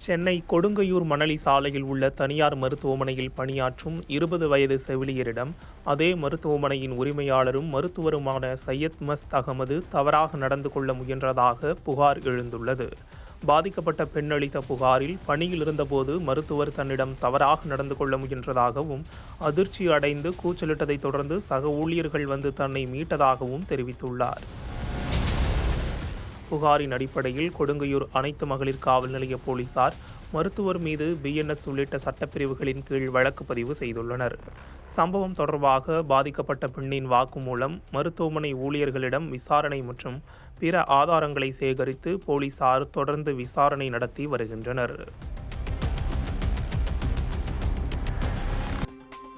சென்னை கொடுங்கையூர் மணலி சாலையில் உள்ள தனியார் மருத்துவமனையில் பணியாற்றும் 20 வயது செவிலியரிடம் அதே மருத்துவமனையின் உரிமையாளரும் மருத்துவருமான சையத் மஸ்த் அகமது தவறாக நடந்து கொள்ள முயன்றதாக புகார் எழுந்துள்ளது. பாதிக்கப்பட்ட பெண் அளித்த புகாரில் பணியில் இருந்தபோது மருத்துவர் தன்னிடம் தவறாக நடந்து கொள்ள முயன்றதாகவும், அதிர்ச்சி அடைந்து கூச்சலிட்டதைத் தொடர்ந்து சக ஊழியர்கள் வந்து தன்னை மீட்டதாகவும் தெரிவித்துள்ளார். புகாரின் அடிப்படையில் கொடுங்கையூர் அனைத்து மகளிர் காவல் நிலைய போலீசார் மருத்துவர் மீது BNS உள்ளிட்ட சட்டப்பிரிவுகளின் கீழ் வழக்கு பதிவு செய்துள்ளனர். சம்பவம் தொடர்பாக பாதிக்கப்பட்ட பெண்ணின் வாக்குமூலம், மருத்துவமனை ஊழியர்களிடம் விசாரணை மற்றும் பிற ஆதாரங்களை சேகரித்து போலீசார் தொடர்ந்து விசாரணை நடத்தி வருகின்றனர்.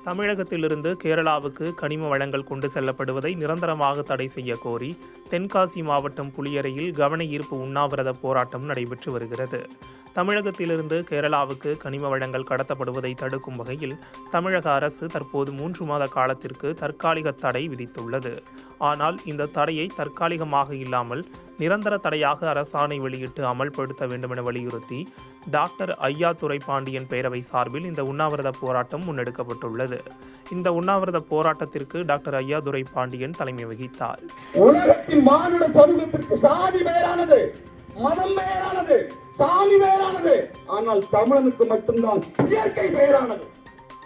தமிழகத்திலிருந்து கேரளாவுக்கு கனிம வளங்கள் கொண்டு செல்லப்படுவதை நிரந்தரமாக தடை செய்ய கோரி தென்காசி மாவட்டம் புளியரையில் கவன ஈர்ப்பு உண்ணாவிரத போராட்டம் நடைபெற்று வருகிறது. தமிழகத்திலிருந்து கேரளாவுக்கு கனிம வளங்கள் கடத்தப்படுவதை தடுக்கும் வகையில் தமிழக அரசு தற்போது 3 மாத காலத்திற்கு தற்காலிக தடை விதித்துள்ளது. ஆனால் இந்த தடையை தற்காலிகமாக இல்லாமல் நிரந்தர தடையாக அரசாணை வெளியிட்டு அமல்படுத்த வேண்டும் என வலியுறுத்தி டாக்டர் ஐயா துரைபாண்டியன் பேரவை சார்பில் இந்த உண்ணாவிரத போராட்டம் முன்னெடுக்கப்பட்டுள்ளது. இந்த உண்ணாவிரத போராட்டத்திற்கு டாக்டர் ஐயா துரைபாண்டியன் தலைமை வகித்தார். உலகத்தின் மானுட சமூகத்திற்கு சாதி வேறானது, மதம் பெயரானது, சாமி பெயரானது, ஆனால் தமிழனுக்கு மட்டும்தான் இயற்கை பெயரானது.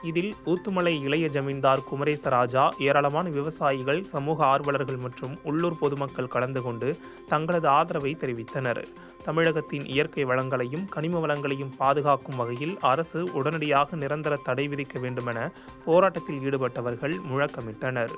இதில் ஊத்துமலை இளைய ஜமீன்தார் குமரேசராஜா, ஏராளமான விவசாயிகள், சமூக ஆர்வலர்கள் மற்றும் உள்ளூர் பொதுமக்கள் கலந்து கொண்டு தங்களது ஆதரவை தெரிவித்தனர். தமிழகத்தின் இயற்கை வளங்களையும் கனிம வளங்களையும் பாதுகாக்கும் வகையில் அரசு உடனடியாக நிரந்தர தடை விதிக்க வேண்டுமென போராட்டத்தில் ஈடுபட்டவர்கள் முழக்கமிட்டனர்.